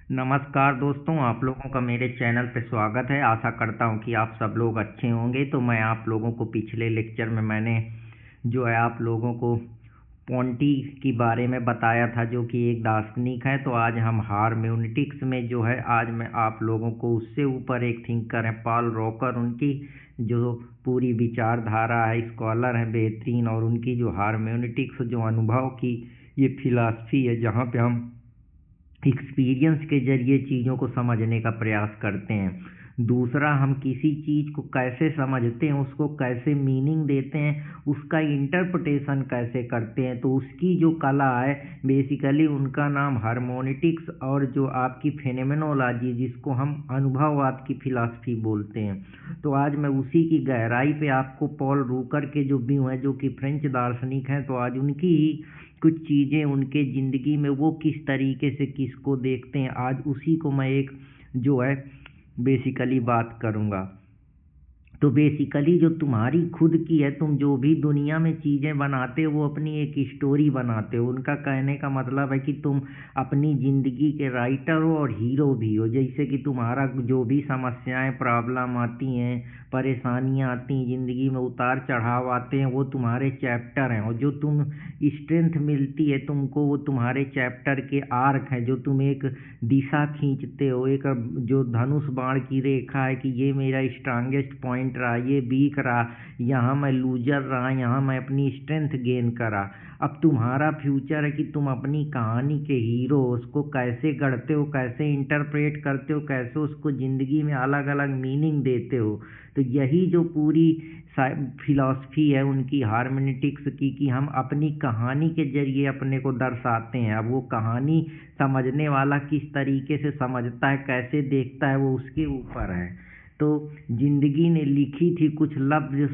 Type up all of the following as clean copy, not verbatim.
नमस्कार दोस्तों, आप लोगों का मेरे चैनल पे स्वागत है। आशा करता हूँ कि आप सब लोग अच्छे होंगे। तो मैं आप लोगों को पिछले लेक्चर में मैंने जो है आप लोगों को पोंटी के बारे में बताया था, जो कि एक दार्शनिक है। तो आज हम हारमेनेटिक्स में जो है आज मैं आप लोगों को उससे ऊपर एक थिंकर है पॉल रॉकर, उनकी जो पूरी विचारधारा है, स्कॉलर है बेहतरीन, और उनकी जो हारमेनेटिक्स जो अनुभव की ये फिलॉसफी है, जहाँ पे हम एक्सपीरियंस के जरिए चीज़ों को समझने का प्रयास करते हैं। दूसरा, हम किसी चीज़ को कैसे समझते हैं, उसको कैसे मीनिंग देते हैं, उसका इंटरप्रिटेशन कैसे करते हैं, तो उसकी जो कला है बेसिकली उनका नाम हार्मोनिटिक्स, और जो आपकी फेनोमेनोलॉजी जिसको हम अनुभववाद की फिलॉसफी बोलते हैं। तो आज मैं उसी की गहराई पे आपको पॉल रूकर के जो व्यू हैं, जो कि फ्रेंच दार्शनिक हैं, तो आज उनकी ही कुछ चीज़ें उनके ज़िंदगी में वो किस तरीके से किसको देखते हैं, आज उसी को मैं एक जो है बेसिकली बात करूँगा। तो बेसिकली जो तुम्हारी खुद की है, तुम जो भी दुनिया में चीज़ें बनाते हो वो अपनी एक स्टोरी बनाते हो। उनका कहने का मतलब है कि तुम अपनी ज़िंदगी के राइटर हो और हीरो भी हो। जैसे कि तुम्हारा जो भी समस्याएं प्रॉब्लम आती हैं, परेशानियां आती हैं ज़िंदगी में, उतार चढ़ाव आते हैं, वो तुम्हारे चैप्टर हैं। और जो तुम स्ट्रेंथ मिलती है तुमको, वो तुम्हारे चैप्टर के आर्क हैं, जो तुम एक दिशा खींचते हो, एक जो धनुष बाण की रेखा है कि ये मेरा स्ट्रांगेस्ट पॉइंट रहा, ये वीक रहा, यहाँ मैं लूजर रहा, यहाँ मैं अपनी स्ट्रेंथ गेन करा। अब तुम्हारा फ्यूचर है कि तुम अपनी कहानी के हीरो, उसको कैसे गढ़ते हो, कैसे इंटरप्रेट करते हो, कैसे उसको ज़िंदगी में अलग अलग मीनिंग देते हो। तो यही जो पूरी फिलॉसफी है उनकी हार्मेनेटिक्स की, कि हम अपनी कहानी के जरिए अपने को दर्शाते हैं। अब वो कहानी समझने वाला किस तरीके से समझता है, कैसे देखता है, वो उसके ऊपर है। तो जिंदगी ने लिखी थी कुछ लफ्ज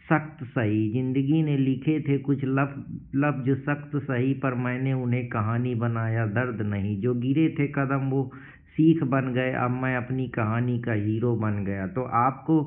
सख्त सही, जिंदगी ने लिखे थे कुछ लफ्ज सख्त सही, पर मैंने उन्हें कहानी बनाया दर्द नहीं। जो गिरे थे कदम वो सीख बन गए, अब मैं अपनी कहानी का हीरो बन गया। तो आपको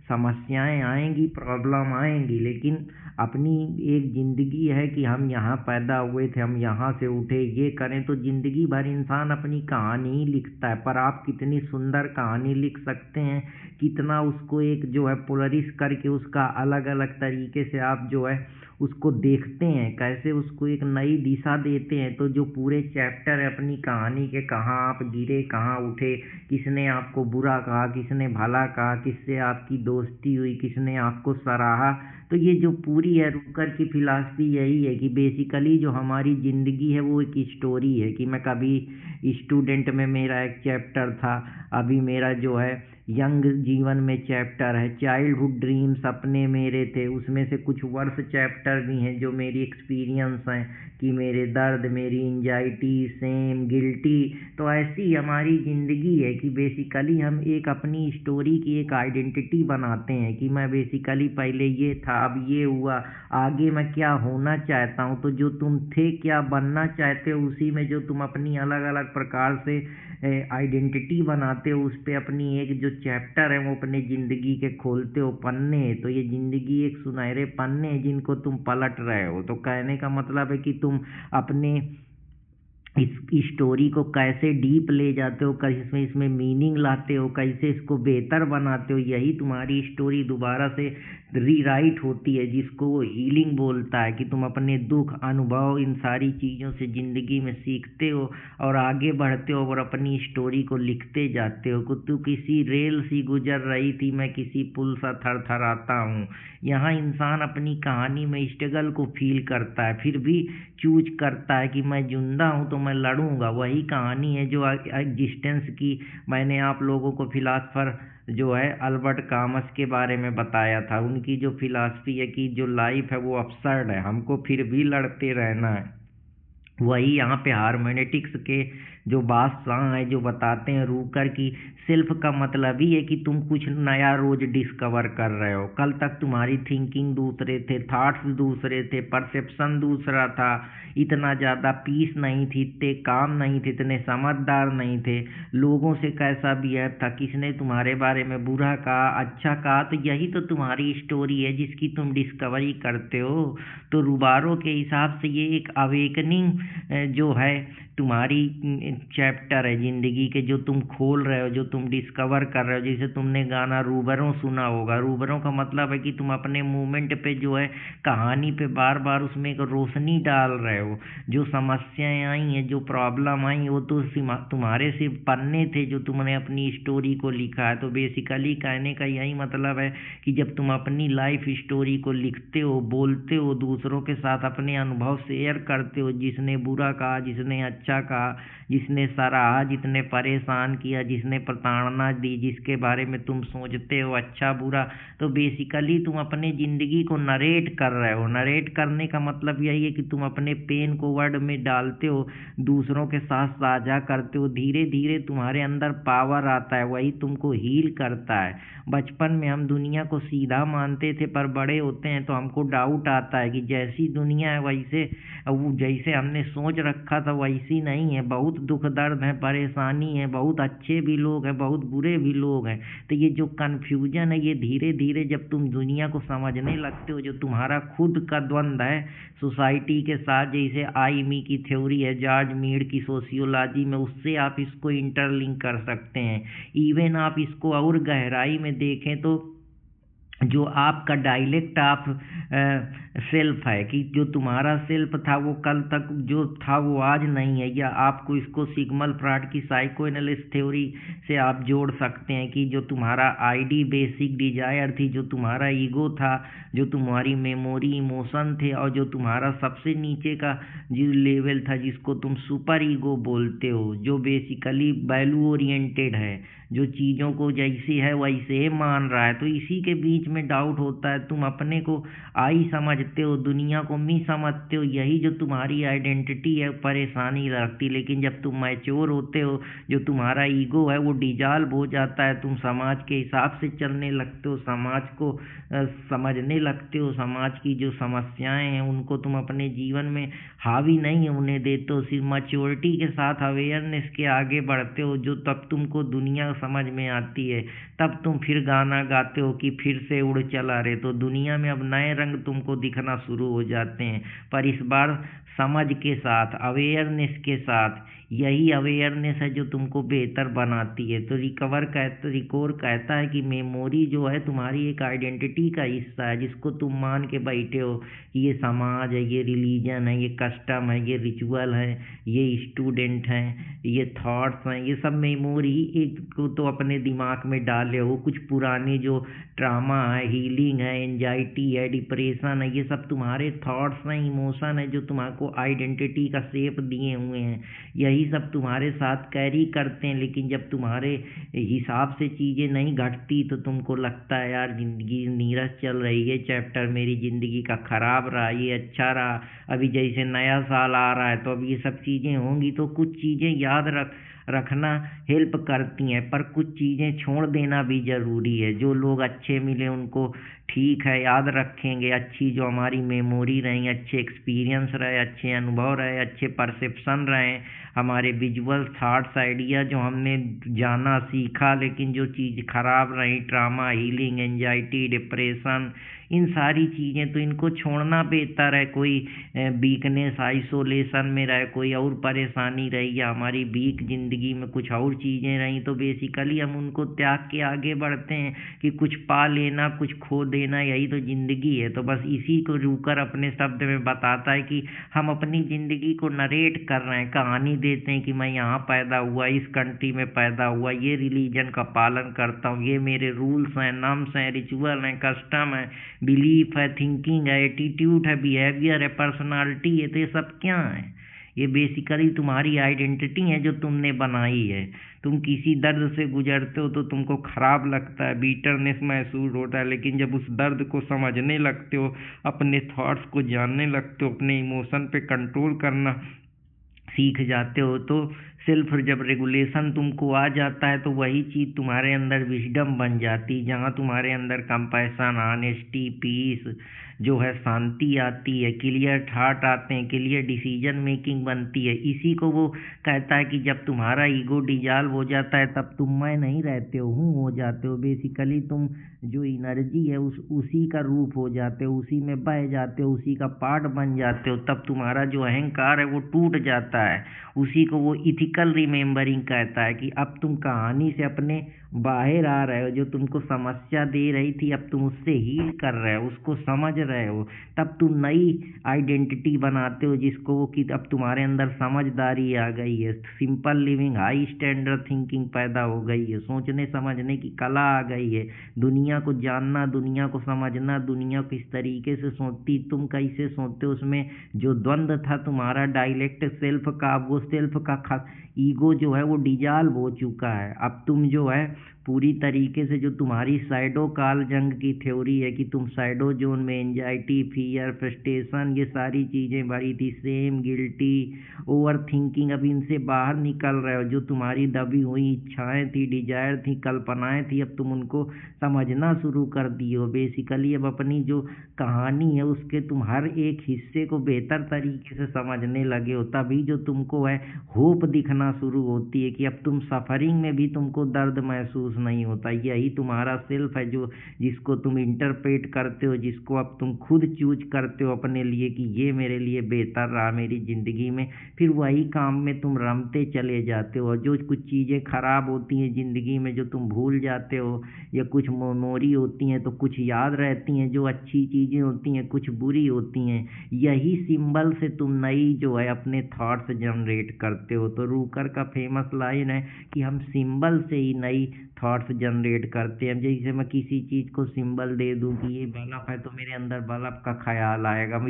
समस्याएं आएंगी, प्रॉब्लम आएंगी, लेकिन अपनी एक ज़िंदगी है कि हम यहाँ पैदा हुए थे, हम यहाँ से उठे, ये करें। तो ज़िंदगी भर इंसान अपनी कहानी ही लिखता है, पर आप कितनी सुंदर कहानी लिख सकते हैं, कितना उसको एक जो है पोलरिस करके उसका अलग अलग तरीके से आप जो है उसको देखते हैं, कैसे उसको एक नई दिशा देते हैं। तो जो पूरे चैप्टर है अपनी कहानी के, कहाँ आप गिरे, कहाँ उठे, किसने आपको बुरा कहा, किसने भला कहा, किससे आपकी दोस्ती हुई, किसने आपको सराहा। तो ये जो पूरी है रूकर की फिलॉसफी यही है कि बेसिकली जो हमारी ज़िंदगी है वो एक स्टोरी है। कि मैं कभी स्टूडेंट में मेरा एक चैप्टर था, अभी मेरा जो है यंग जीवन में चैप्टर है, चाइल्डहुड ड्रीम्स अपने मेरे थे, उसमें से कुछ वर्ष चैप्टर भी हैं जो मेरी एक्सपीरियंस हैं, कि मेरे दर्द, मेरी एंजाइटी, सेम, गिल्टी। तो ऐसी हमारी ज़िंदगी है कि बेसिकली हम एक अपनी स्टोरी की एक आइडेंटिटी बनाते हैं, कि मैं बेसिकली पहले ये था, अब ये हुआ, आगे मैं क्या होना चाहता हूँ। तो जो तुम थे, क्या बनना चाहते हो, उसी में जो तुम अपनी अलग अलग प्रकार से आइडेंटिटी बनाते हो, उस पे अपनी एक जो चैप्टर है वो अपने ज़िंदगी के खोलते हो पन्ने। तो ये ज़िंदगी एक सुनहरे पन्ने हैं जिनको तुम पलट रहे हो। तो कहने का मतलब है कि तुम अपने इस स्टोरी को कैसे डीप ले जाते हो, कैसे इसमें मीनिंग लाते हो, कैसे इसको बेहतर बनाते हो, यही तुम्हारी स्टोरी दोबारा से रीराइट होती है, जिसको वो हीलिंग बोलता है। कि तुम अपने दुख, अनुभव, इन सारी चीज़ों से ज़िंदगी में सीखते हो और आगे बढ़ते हो और अपनी स्टोरी को लिखते जाते हो। कि तू किसी रेल सी गुजर रही थी, मैं किसी पुल सा थरथराता हूँ। यहाँ इंसान अपनी कहानी में स्ट्रगल को फील करता है, फिर भी चूज करता है कि मैं जिंदा हूँ तो मैं लड़ूंगा। वही कहानी है जो एग्जिस्टेंस की मैंने आप लोगों को फिलासफर जो है अल्बर्ट कामस के बारे में बताया था। उनकी जो फिलॉसफी है कि जो लाइफ है वो अपसर्ड है, हमको फिर भी लड़ते रहना है। वही यहाँ पे हार्मेनेटिक्स के जो बादशाह हैं जो बताते हैं रूकर की, सेल्फ का मतलब ही है कि तुम कुछ नया रोज डिस्कवर कर रहे हो। कल तक तुम्हारी थिंकिंग दूसरे थे, थॉट्स दूसरे थे, परसेप्शन दूसरा था, इतना ज़्यादा पीस नहीं थी, इतने काम नहीं थे, इतने समझदार नहीं थे, लोगों से कैसा बिहेव था, किसने तुम्हारे बारे में बुरा कहा, अच्छा कहा। तो यही तो तुम्हारी स्टोरी है जिसकी तुम डिस्कवरी करते हो। तो रूबारो के हिसाब से ये एक अवेकनिंग जो है तुम्हारी चैप्टर है ज़िंदगी के, जो तुम खोल रहे हो, जो तुम डिस्कवर कर रहे हो। जैसे तुमने गाना रूबरों सुना होगा, रूबरों का मतलब है कि तुम अपने मूवमेंट पे जो है कहानी पे बार बार उसमें एक रोशनी डाल रहे हो। जो समस्याएं आई हैं, जो प्रॉब्लम आई, वो तो तुम्हारे सिर्फ पन्ने थे जो तुमने अपनी स्टोरी को लिखा है। तो बेसिकली कहने का यही मतलब है कि जब तुम अपनी लाइफ स्टोरी को लिखते हो, बोलते हो, दूसरों के साथ अपने अनुभव शेयर करते हो, जिसने बुरा कहा, जिसने अच्छा कहा, जिसने सराहा, जिसने परेशान किया, जिसने प्रताड़ना दी, जिसके बारे में तुम सोचते हो अच्छा बुरा, तो बेसिकली तुम अपने ज़िंदगी को नरेट कर रहे हो। नरेट करने का मतलब यही है कि तुम अपने पेन को वर्ड में डालते हो, दूसरों के साथ साझा करते हो, धीरे धीरे तुम्हारे अंदर पावर आता है, वही तुमको हील करता है। बचपन में हम दुनिया को सीधा मानते थे, पर बड़े होते हैं तो हमको डाउट आता है कि जैसी दुनिया है वैसे, वो जैसे हमने सोच रखा था वैसी नहीं है। बहुत दुख दर्द है, परेशानी है, बहुत अच्छे भी लोग हैं, बहुत बुरे भी लोग हैं। तो ये जो कन्फ्यूजन है, ये धीरे धीरे जब तुम दुनिया को समझने लगते हो, जो तुम्हारा खुद का द्वंद्व है सोसाइटी के साथ, जैसे आई मी की थ्योरी है, जॉर्ज मीड की सोशियोलॉजी में, उससे आप इसको इंटरलिंक कर सकते हैं। इवन आप इसको और गहराई में देखें तो जो आपका डायलेक्ट ऑफ सेल्फ है, कि जो तुम्हारा सेल्फ था वो कल तक जो था वो आज नहीं है। या आपको इसको सिग्मल फ्रॉइड की साइको एनालिसिस थ्योरी से आप जोड़ सकते हैं कि जो तुम्हारा आईडी बेसिक डिजायर थी, जो तुम्हारा ईगो था, जो तुम्हारी मेमोरी इमोशन थे, और जो तुम्हारा सबसे नीचे का जो लेवल था जिसको तुम सुपर ईगो बोलते हो, जो बेसिकली वैल्यू ओरिएंटेड है, जो चीज़ों को जैसे है वैसे मान रहा है। तो इसी के बीच में डाउट होता है। तुम अपने को आई समझते हो, दुनिया को मी समझते हो, यही जो तुम्हारी आइडेंटिटी है परेशानी लगती। लेकिन जब तुम मैच्योर होते हो, जो तुम्हारा ईगो है वो डिजॉल्व हो जाता है, तुम समाज के हिसाब से चलने लगते हो, समाज को समझने लगते हो, समाज की जो समस्याएं हैं उनको तुम अपने जीवन में हावी नहीं होने देते हो, सिर्फ मैच्योरिटी के साथ अवेयरनेस के आगे बढ़ते हो। जो तब तुमको दुनिया समझ में आती है, तब तुम फिर गाना गाते हो कि फिर से उड़ चला रे। तो दुनिया में अब नए रंग तुमको दिखना शुरू हो जाते हैं, पर इस बार समझ के साथ, अवेयरनेस के साथ। यही अवेयरनेस है जो तुमको बेहतर बनाती है। तो रिकोर कहता है कि मेमोरी जो है तुम्हारी एक आइडेंटिटी का हिस्सा है, जिसको तुम मान के बैठे हो कि ये समाज है, ये रिलीजन है, ये कस्टम है, ये रिचुअल है, ये स्टूडेंट हैं, ये थॉट्स हैं, ये सब मेमोरी एक को तो अपने दिमाग में डाले हो। कुछ पुराने जो ट्रामा है, हीलिंग है, एंजाइटी है, डिप्रेशन है, ये सब तुम्हारे थॉट्स हैं, इमोशन है, जो तुम्हारे आइडेंटिटी का शेप दिए हुए हैं। यही सब तुम्हारे साथ कैरी करते हैं। लेकिन जब तुम्हारे हिसाब से चीज़ें नहीं घटती तो तुमको लगता है यार ज़िंदगी नीरस चल रही है, चैप्टर मेरी ज़िंदगी का ख़राब रहा, ये अच्छा रहा। अभी जैसे नया साल आ रहा है तो अब ये सब चीज़ें होंगी, तो कुछ चीज़ें याद रखना हेल्प करती हैं, पर कुछ चीज़ें छोड़ देना भी ज़रूरी है। जो लोग अच्छे मिले उनको ठीक है याद रखेंगे, अच्छी जो हमारी मेमोरी रही, अच्छे एक्सपीरियंस रहे, अच्छे अनुभव रहे, अच्छे परसेप्शन रहे, हमारे विजुअल थॉट्स आइडिया जो हमने जाना सीखा। लेकिन जो चीज़ खराब रही, ट्रामा, हीलिंग, एंजाइटी, डिप्रेशन, इन सारी चीज़ें, तो इनको छोड़ना बेहतर है। कोई वीकनेस, आइसोलेशन में रहे, कोई और परेशानी रही, या हमारी वीक ज़िंदगी में कुछ और चीज़ें रहीं, तो बेसिकली हम उनको त्याग के आगे बढ़ते हैं कि कुछ पा लेना, कुछ खो देना, यही तो ज़िंदगी है। तो बस इसी को रूकर अपने शब्द में बताता है कि हम अपनी ज़िंदगी को नरेट कर रहे हैं, कहानी देते हैं कि मैं यहाँ पैदा हुआ, इस कंट्री में पैदा हुआ, ये रिलीजन का पालन करता हूँ, ये मेरे रूल्स हैं, नॉर्म्स हैं, रिचुअल हैं, कस्टम है, बिलीफ है, थिंकिंग है, एटीट्यूड है, बिहेवियर है, पर्सनालिटी है। तो ये सब क्या है? ये बेसिकली तुम्हारी आइडेंटिटी है जो तुमने बनाई है। तुम किसी दर्द से गुजरते हो तो तुमको खराब लगता है, बीटरनेस महसूस होता है, लेकिन जब उस दर्द को समझने लगते हो, अपने थॉट्स को जानने लगते हो, अपने इमोशन पे कंट्रोल करना सीख जाते हो, तो सेल्फ जब रेगुलेशन तुमको आ जाता है, तो वही चीज़ तुम्हारे अंदर विजडम बन जाती है। जहाँ तुम्हारे अंदर कंपैशन, ऑनेस्टी, पीस, जो है शांति आती है, क्लियर थॉट आते हैं, क्लियर डिसीजन मेकिंग बनती है। इसी को वो कहता है कि जब तुम्हारा ईगो डिजॉल्व हो जाता है तब तुम मैं नहीं रहते हो जाते हो। बेसिकली तुम जो एनर्जी है उसी का रूप हो जाते हो, उसी में बह जाते हो, उसी का पार्ट बन जाते हो। तब तुम्हारा जो अहंकार है वो टूट जाता है। उसी को वो इथिकल रिमेम्बरिंग कहता है कि अब तुम कहानी से अपने बाहर आ रहे हो। जो तुमको समस्या दे रही थी अब तुम उससे हील कर रहे हो, उसको समझ रहे हो। तब तुम नई आइडेंटिटी बनाते हो जिसको वो कि अब तुम्हारे अंदर समझदारी आ गई है, simple living, high standard thinking पैदा हो गई है, सोचने समझने की कला आ गई है, दुनिया को जानना, दुनिया को समझना, दुनिया किस तरीके से सोचती, तुम कैसे सोचते हो, उसमें जो द्वंद्व था तुम्हारा डायलेक्ट सेल्फ का, वो सेल्फ का ईगो जो है वो डिजॉल्व हो चुका है। अब तुम जो है पूरी तरीके से जो तुम्हारी साइडो काल जंग की थ्योरी है कि तुम साइडो जोन में एंजाइटी, फियर, फ्रस्ट्रेशन, ये सारी चीज़ें भरी थी, सेम, गिल्टी, ओवर थिंकिंग, अब इनसे बाहर निकल रहे हो। जो तुम्हारी दबी हुई इच्छाएं थी, डिजायर थी, कल्पनाएं थी, अब तुम उनको समझना शुरू कर दिए हो। बेसिकली अब अपनी जो कहानी है उसके तुम हर एक हिस्से को बेहतर तरीके से समझने लगे हो। तभी जो तुमको है होप दिखना शुरू होती है कि अब तुम सफरिंग में भी तुमको दर्द महसूस नहीं होता। यही तुम्हारा सेल्फ है जो जिसको तुम इंटरप्रेट करते हो, जिसको अब तुम खुद चूज करते हो अपने लिए कि ये मेरे लिए बेहतर रहा मेरी ज़िंदगी में। फिर वही काम में तुम रमते चले जाते हो। और जो कुछ चीज़ें खराब होती हैं ज़िंदगी में जो तुम भूल जाते हो, या कुछ मेमोरी होती हैं तो कुछ याद रहती हैं, जो अच्छी चीज़ें होती हैं कुछ बुरी होती हैं। यही सिंबल से तुम नई जो है अपने थॉट्स जनरेट करते हो। तो रूकर का फेमस लाइन है कि हम सिंबल से ही नई थॉट्स जनरेट करते हैं। जैसे मैं किसी चीज़ को सिंबल दे दूं कि ये बल्ब है तो मेरे अंदर बल्ब का ख्याल आएगा।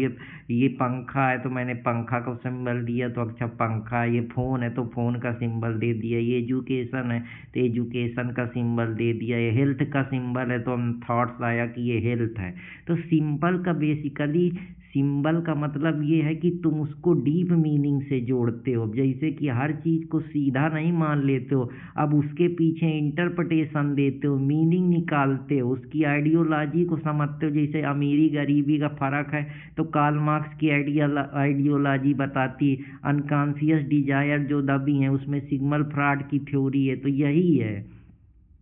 ये पंखा है तो मैंने पंखा को सिंबल दिया तो अच्छा पंखा। ये फ़ोन है तो फ़ोन का सिंबल दे दिया। ये एजुकेशन है तो एजुकेशन का सिंबल दे दिया। ये हेल्थ का सिंबल है तो हम थॉट्स आया कि ये हेल्थ है। तो सिंबल का बेसिकली सिंबल का मतलब ये है कि तुम उसको डीप मीनिंग से जोड़ते हो। जैसे कि हर चीज़ को सीधा नहीं मान लेते हो, अब उसके पीछे इंटरप्रिटेशन देते हो, मीनिंग निकालते हो, उसकी आइडियोलॉजी को समझते हो। जैसे अमीरी गरीबी का फ़र्क है तो कार्ल मार्क्स की आइडियोलॉजी बताती है। अनकॉन्शियस डिजायर जो दबी हैं उसमें सिग्मंड फ्रॉइड की थ्योरी है। तो यही है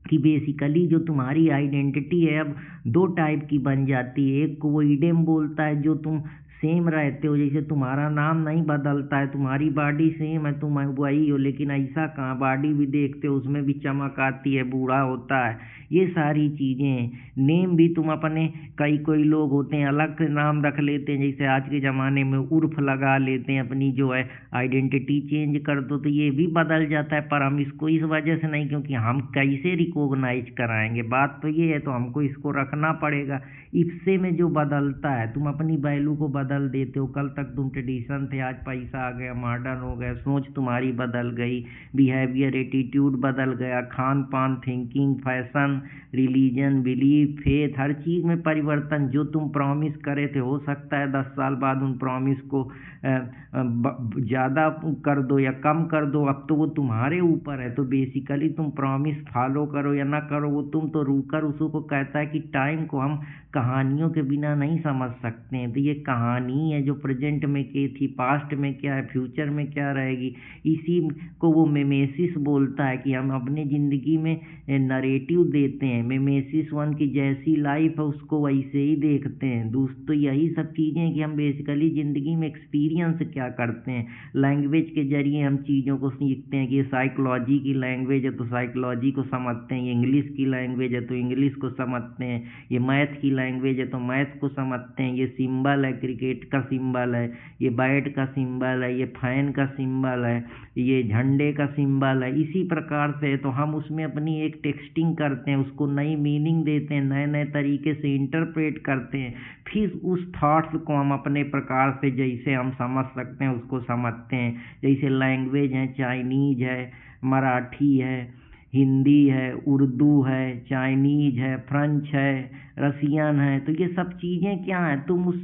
कि बेसिकली जो तुम्हारी आइडेंटिटी है अब दो टाइप की बन जाती है। एक को वो ईडेम बोलता है जो तुम सेम रहते हो, जैसे तुम्हारा नाम नहीं बदलता है, तुम्हारी बॉडी सेम है, तुम वही हो। लेकिन ऐसा कहाँ, बॉडी भी देखते हो उसमें भी चमक आती है, बूढ़ा होता है, ये सारी चीज़ें। नेम भी तुम अपने कोई लोग होते हैं अलग से नाम रख लेते हैं, जैसे आज के ज़माने में उर्फ लगा लेते हैं, अपनी जो है आइडेंटिटी चेंज कर दो तो ये भी बदल जाता है। पर हम इसको इस वजह से नहीं, क्योंकि हम कैसे रिकॉग्नाइज कराएंगे, बात तो ये है, तो हमको इसको रखना पड़ेगा। इससे में जो बदलता है, तुम अपनी वैल्यू को बदल देते हो। कल तक तुम ट्रेडिशन थे, आज पैसा आ गया, मॉडर्न हो गया, सोच तुम्हारी बदल गई, बिहेवियर, एटीट्यूड बदल गया, खान पान, thinking, fashion, religion, belief, faith, हर चीज़ में परिवर्तन। जो तुम प्रॉमिस करे थे हो सकता है 10 साल बाद उन प्रॉमिस को ज़्यादा कर दो या कम कर दो, अब तो वो तुम्हारे ऊपर है। तो बेसिकली तुम प्रॉमिस फॉलो करो या ना करो, वो तुम तो रूकर उसको कहता है कि टाइम को हम कहानियों के बिना नहीं समझ सकते हैं। तो ये कहानी है जो प्रेजेंट में की थी, पास्ट में क्या है, फ्यूचर में क्या रहेगी, इसी को वो मिमेसिस बोलता है कि हम अपने ज़िंदगी में नरेटिव देते हैं। मिमेसिस वन की जैसी लाइफ है उसको वैसे ही देखते हैं। दोस्तों यही सब चीज़ें हैं कि हम बेसिकली ज़िंदगी में एक्सपीरियंस क्या करते हैं। लैंग्वेज के जरिए हम चीज़ों को सीखते हैं कि ये साइकोलॉजी की लैंग्वेज है तो साइकोलॉजी को समझते हैं, ये इंग्लिश की लैंग्वेज है तो इंग्लिश को समझते हैं, ये मैथ की लैंग्वेज है तो मैथ को समझते हैं, ये सिंबल है, क्रिकेट का सिंबल है, ये बैट का सिंबल है, ये फैन का सिंबल है, ये झंडे का सिंबल है। इसी प्रकार से तो हम उसमें अपनी एक टेक्सटिंग करते हैं, उसको नई मीनिंग देते हैं, नए नए तरीके से इंटरप्रेट करते हैं। फिर उस थॉट्स को हम अपने प्रकार से जैसे हम समझ सकते हैं उसको समझते हैं। जैसे लैंग्वेज है, चाइनीज है, मराठी है, हिंदी है, उर्दू है, चाइनीज है, फ्रेंच है, रसियन है। तो ये सब चीज़ें क्या हैं, तुम उस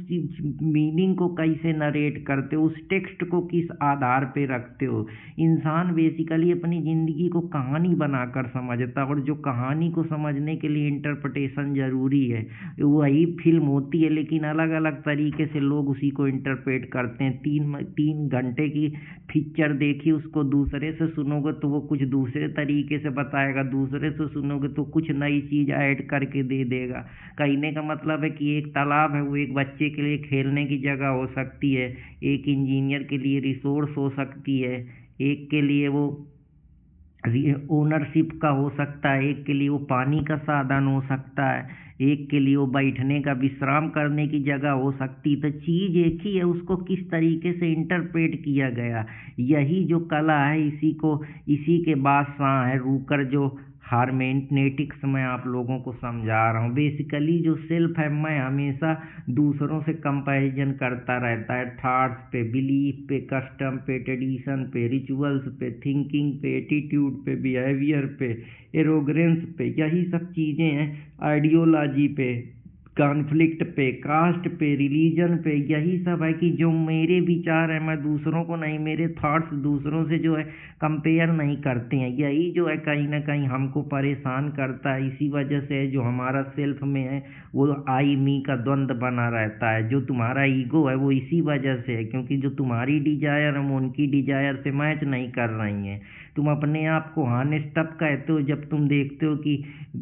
मीनिंग को कैसे नरेट करते हो, उस टेक्स्ट को किस आधार पे रखते हो। इंसान बेसिकली अपनी ज़िंदगी को कहानी बनाकर समझता है, और जो कहानी को समझने के लिए इंटरप्रिटेशन ज़रूरी है। वही फिल्म होती है, लेकिन अलग अलग तरीके से लोग उसी को इंटरप्रेट करते हैं। 3 घंटे की पिक्चर देखी, उसको दूसरे से सुनोगे तो वो कुछ दूसरे तरीके से बताएगा, दूसरे से सुनोगे तो कुछ नई चीज़ ऐड करके दे देगा। कहने का मतलब है कि एक तालाब है, वो एक बच्चे के लिए खेलने की जगह हो सकती है, एक इंजीनियर के लिए रिसोर्स हो सकती है, एक के लिए वो ओनरशिप का हो सकता है, एक के लिए वो पानी का साधन हो सकता है, एक के लिए वो बैठने का विश्राम करने की जगह हो सकती। तो चीज़ एक ही है, उसको किस तरीके से इंटरप्रेट किया गया, यही जो कला है, इसी के बादशाह है रूकर जो हार्मेनेटिक्स में आप लोगों को समझा रहा हूँ। बेसिकली जो सेल्फ है, मैं हमेशा दूसरों से कंपैरिजन करता रहता है, थॉट्स पे, बिलीफ पे, कस्टम पे, ट्रेडिशन पे, रिचुअल्स पे, थिंकिंग पे, एटीट्यूड पे, बिहेवियर पे, एरोगरेंस पे, यही सब चीज़ें हैं, आइडियोलॉजी पे, कॉन्फ्लिक्ट पे, कास्ट पे, रिलीजन पे, यही सब है कि जो मेरे विचार हैं, मैं दूसरों को नहीं, मेरे थॉट्स दूसरों से जो है कंपेयर नहीं करते हैं। यही जो है कहीं ना कहीं हमको परेशान करता है। इसी वजह से जो हमारा सेल्फ में है वो आई मी का द्वंद्व बना रहता है। जो तुम्हारा ईगो है वो इसी वजह से है, क्योंकि जो तुम्हारी डिजायर है वो उनकी डिजायर से मैच नहीं कर रही हैं। तुम अपने आप को हॉनेस्ट तब कहते हो जब तुम देखते हो कि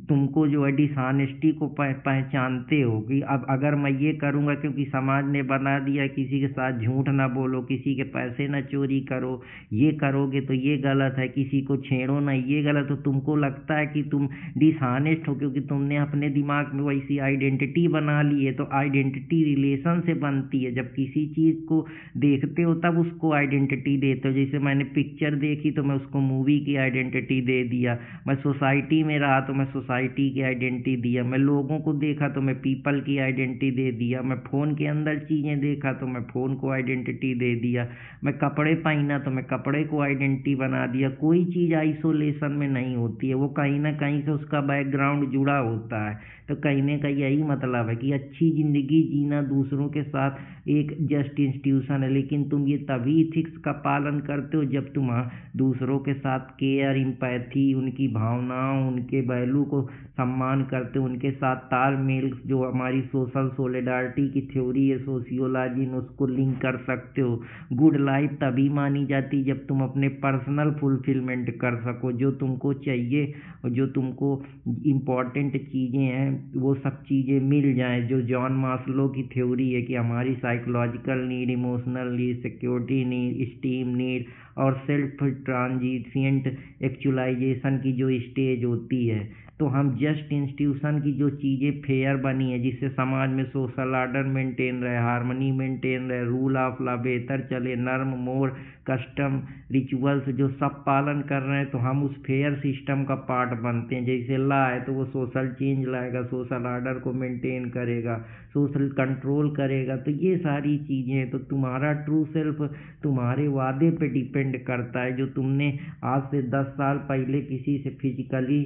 तुमको जो है डिसऑनेस्टी को पहचानते हो कि अब अगर मैं ये करूँगा, क्योंकि समाज ने बना दिया किसी के साथ झूठ ना बोलो, किसी के पैसे ना चोरी करो, ये करोगे तो ये गलत है, किसी को छेड़ो ना, ये गलत। तो तुमको लगता है कि तुम डिसऑनेस्ट हो, क्योंकि तुमने अपने दिमाग में वैसी आइडेंटिटी बना ली है। तो आइडेंटिटी रिलेशन से बनती है, जब किसी चीज़ को देखते हो तब उसको आइडेंटिटी देते हो। जैसे मैंने पिक्चर देखी तो मैं उसको मूवी की आइडेंटिटी दे दिया, मैं सोसाइटी में रहा तो मैं सोसाइटी की आइडेंटिटी दिया, मैं लोगों को देखा तो मैं पीपल की आइडेंटिटी दे दिया, मैं फ़ोन के अंदर चीज़ें देखा तो मैं फ़ोन को आइडेंटिटी दे दिया, मैं कपड़े पहना तो मैं कपड़े को आइडेंटिटी बना दिया। कोई चीज़ आइसोलेशन में नहीं होती है, वो कहीं ना कहीं से उसका बैकग्राउंड जुड़ा होता है। तो कहने का यही मतलब है कि अच्छी ज़िंदगी जीना दूसरों के साथ एक जस्ट इंस्टीट्यूशन है, लेकिन तुम ये तभी इथिक्स का पालन करते हो जब तुम दूसरों के साथ केयर, इम्पैथी, उनकी भावनाओं, उनके वैल्यू को सम्मान करते हो, उनके साथ तालमेल, जो हमारी सोशल सोलिडारिटी की थ्योरी है सोशियोलॉजी में, उसको लिंक कर सकते हो। गुड लाइफ तभी मानी जाती जब तुम अपने पर्सनल फुलफिलमेंट कर सको, जो तुमको चाहिए और जो तुमको इम्पॉर्टेंट चीज़ें हैं वो सब चीज़ें मिल जाएं। जो जॉन मास्लो की थ्योरी है कि हमारी psychological need, emotional need, security need, steam need और सेल्फ ट्रांजिशेंट एक्चुअलाइजेशन की जो स्टेज होती है, तो हम जस्ट इंस्टीट्यूशन की जो चीज़ें फेयर बनी है, जिससे समाज में सोशल ऑर्डर मेंटेन रहे, हार्मनी मेंटेन रहे, रूल ऑफ लॉ बेहतर चले, नर्म, मोर, कस्टम, रिचुअल्स जो सब पालन कर रहे हैं, तो हम उस फेयर सिस्टम का पार्ट बनते हैं। जैसे लॉ है तो वो सोशल चेंज लाएगा, सोशल ऑर्डर को मेंटेन करेगा, सोशल कंट्रोल करेगा। तो ये सारी चीज़ें, तो तुम्हारा ट्रू सेल्फ तुम्हारे वादे पे डिपेंड करता है। जो तुमने आज से 10 साल पहले किसी से फिजिकली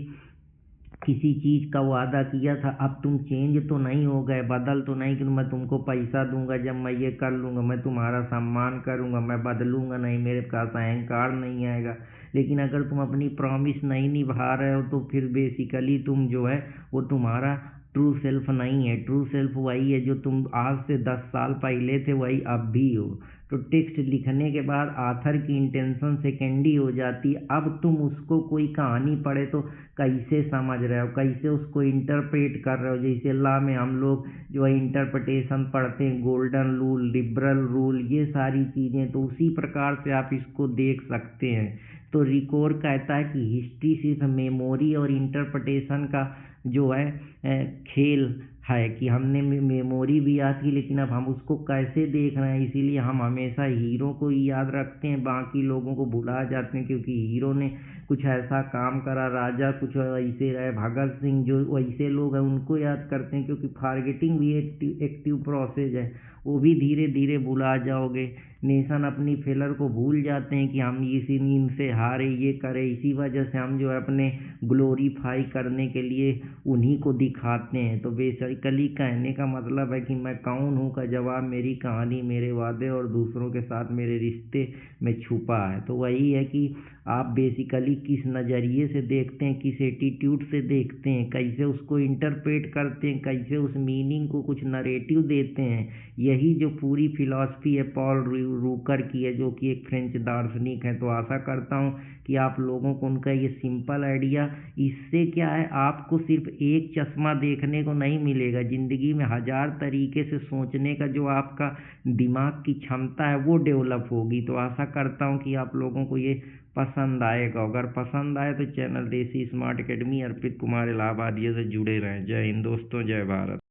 किसी चीज़ का वादा किया था, अब तुम चेंज तो नहीं हो गए, बदल तो नहीं कि मैं तुमको पैसा दूंगा जब मैं ये कर लूँगा, मैं तुम्हारा सम्मान करूँगा, मैं बदलूँगा नहीं, मेरे पास अहंकार नहीं आएगा। लेकिन अगर तुम अपनी प्रॉमिस नहीं निभा रहे हो तो फिर बेसिकली तुम जो है वो तुम्हारा ट्रू सेल्फ नहीं है। ट्रू सेल्फ वही है जो तुम आज से 10 साल पहले थे, वही अब भी हो। तो टेक्स्ट लिखने के बाद आथर की इंटेंशन सेकेंडरी हो जाती है। अब तुम उसको कोई कहानी पढ़े तो कैसे समझ रहे हो, कैसे उसको इंटरप्रेट कर रहे हो। जैसे लॉ में हम लोग जो है इंटरप्रिटेशन पढ़ते हैं, गोल्डन रूल, लिबरल रूल, ये सारी चीज़ें, तो उसी प्रकार से आप इसको देख सकते हैं। तो रिकोर कहता है कि हिस्ट्री सिर्फ मेमोरी और इंटरप्रिटेशन का जो है खेल है, कि हमने मेमोरी भी याद की, लेकिन अब हम उसको कैसे देख रहे हैं। इसीलिए हम हमेशा हीरो को ही याद रखते हैं, बाकी लोगों को भुला जाते हैं, क्योंकि हीरो ने कुछ ऐसा काम करा, राजा कुछ ऐसे रहे, भगत सिंह, जो वैसे लोग हैं उनको याद करते हैं, क्योंकि फॉरगेटिंग भी एक्टिव प्रोसेस है, वो भी धीरे धीरे भुला जाओगे। नेशन अपनी फेलर को भूल जाते हैं कि हम इसी इनसे हारे, ये करें। इसी वजह से हम जो है अपने ग्लोरीफाई करने के लिए उन्हीं को दिखाते हैं। तो बेसिकली कहने का मतलब है कि मैं कौन हूँ का जवाब मेरी कहानी, मेरे वादे और दूसरों के साथ मेरे रिश्ते में छुपा है। तो वही है कि आप बेसिकली किस नज़रिए से देखते हैं, किस एटीट्यूड से देखते हैं, कैसे उसको इंटरप्रेट करते हैं, कैसे उस मीनिंग को कुछ नरेटिव देते हैं। यही जो पूरी फिलॉसफी है पॉल रूकर की है, जो कि एक फ्रेंच दार्शनिक है। तो आशा करता हूँ कि आप लोगों को उनका ये सिंपल आइडिया, इससे क्या है, आपको सिर्फ एक चश्मा देखने को नहीं मिलेगा, ज़िंदगी में हज़ार तरीके से सोचने का जो आपका दिमाग की क्षमता है वो डेवलप होगी। तो आशा करता हूँ कि आप लोगों को ये पसंद आएगा। अगर पसंद आए तो चैनल देसी स्मार्ट एकेडमी अर्पित कुमार इलाहाबादिया से जुड़े रहें। जय हिंद दोस्तों, जय भारत।